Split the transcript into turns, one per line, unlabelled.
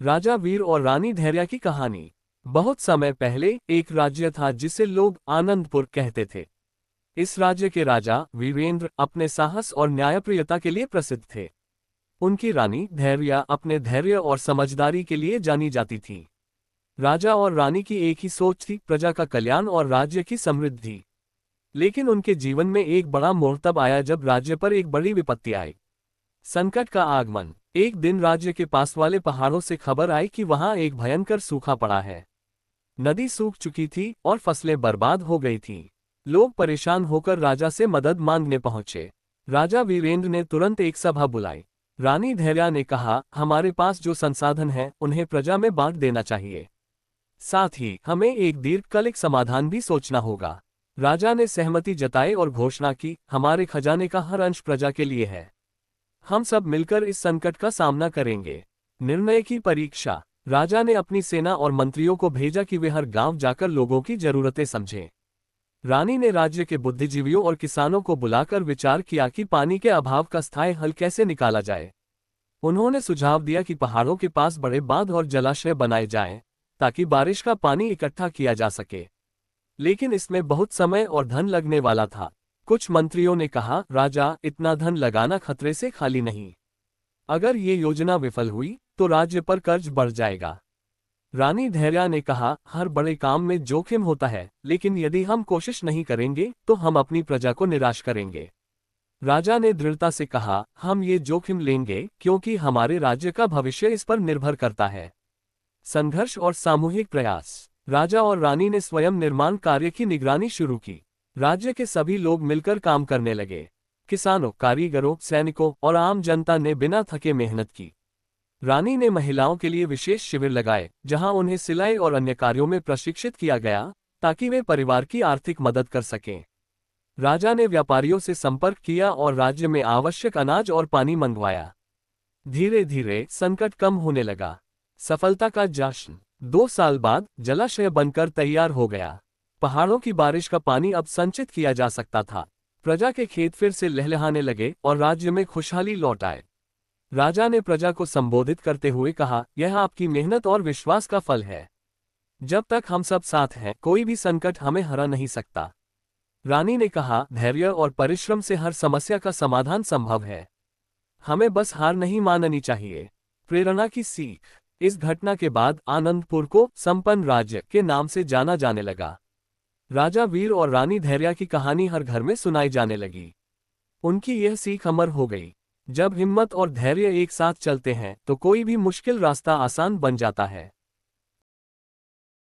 राजा वीर और रानी धैर्या की कहानी। बहुत समय पहले एक राज्य था जिसे लोग आनंदपुर कहते थे। इस राज्य के राजा वीरेंद्र अपने साहस और न्यायप्रियता के लिए प्रसिद्ध थे। उनकी रानी धैर्या अपने धैर्य और समझदारी के लिए जानी जाती थी। राजा और रानी की एक ही सोच थी, प्रजा का कल्याण और राज्य की समृद्धि। लेकिन उनके जीवन में एक बड़ा मोड़ तब आया जब राज्य पर एक बड़ी विपत्ति आई। संकट का आगमन। एक दिन राज्य के पास वाले पहाड़ों से खबर आई कि वहां एक भयंकर सूखा पड़ा है। नदी सूख चुकी थी और फसलें बर्बाद हो गई थीं। लोग परेशान होकर राजा से मदद मांगने पहुंचे। राजा वीरेंद्र ने तुरंत एक सभा बुलाई। रानी धैर्या ने कहा, हमारे पास जो संसाधन हैं उन्हें प्रजा में बांट देना चाहिए। साथ ही हमें एक दीर्घकालिक समाधान भी सोचना होगा। राजा ने सहमति जताई और घोषणा की, हमारे खजाने का हर अंश प्रजा के लिए है। हम सब मिलकर इस संकट का सामना करेंगे। निर्णय की परीक्षा। राजा ने अपनी सेना और मंत्रियों को भेजा कि वे हर गांव जाकर लोगों की जरूरतें समझें। रानी ने राज्य के बुद्धिजीवियों और किसानों को बुलाकर विचार किया कि पानी के अभाव का स्थायी हल कैसे निकाला जाए। उन्होंने सुझाव दिया कि पहाड़ों के पास बड़े बांध और जलाशय बनाए जाएं, ताकि बारिश का पानी इकट्ठा किया जा सके। लेकिन इसमें बहुत समय और धन लगने वाला था। कुछ मंत्रियों ने कहा, राजा, इतना धन लगाना खतरे से खाली नहीं। अगर ये योजना विफल हुई तो राज्य पर कर्ज बढ़ जाएगा। रानी धैर्या ने कहा, हर बड़े काम में जोखिम होता है, लेकिन यदि हम कोशिश नहीं करेंगे तो हम अपनी प्रजा को निराश करेंगे। राजा ने दृढ़ता से कहा, हम ये जोखिम लेंगे क्योंकि हमारे राज्य का भविष्य इस पर निर्भर करता है। संघर्ष और सामूहिक प्रयास। राजा और रानी ने स्वयं निर्माण कार्य की निगरानी शुरू की। राज्य के सभी लोग मिलकर काम करने लगे। किसानों, कारीगरों, सैनिकों और आम जनता ने बिना थके मेहनत की। रानी ने महिलाओं के लिए विशेष शिविर लगाए, जहां उन्हें सिलाई और अन्य कार्यों में प्रशिक्षित किया गया, ताकि वे परिवार की आर्थिक मदद कर सकें। राजा ने व्यापारियों से संपर्क किया और राज्य में आवश्यक अनाज और पानी मंगवाया। धीरे धीरे संकट कम होने लगा। सफलता का जश्न। 2 साल बाद जलाशय बनकर तैयार हो गया। पहाड़ों की बारिश का पानी अब संचित किया जा सकता था। प्रजा के खेत फिर से लहलहाने लगे और राज्य में खुशहाली लौट आए। राजा ने प्रजा को संबोधित करते हुए कहा, यह आपकी मेहनत और विश्वास का फल है। जब तक हम सब साथ हैं, कोई भी संकट हमें हरा नहीं सकता। रानी ने कहा, धैर्य और परिश्रम से हर समस्या का समाधान संभव है। हमें बस हार नहीं माननी चाहिए। प्रेरणा की सीख। इस घटना के बाद आनंदपुर को संपन्न राज्य के नाम से जाना जाने लगा। राजा वीर और रानी धैर्या की कहानी हर घर में सुनाई जाने लगी। उनकी यह सीख अमर हो गई। जब हिम्मत और धैर्य एक साथ चलते हैं तो कोई भी मुश्किल रास्ता आसान बन जाता है।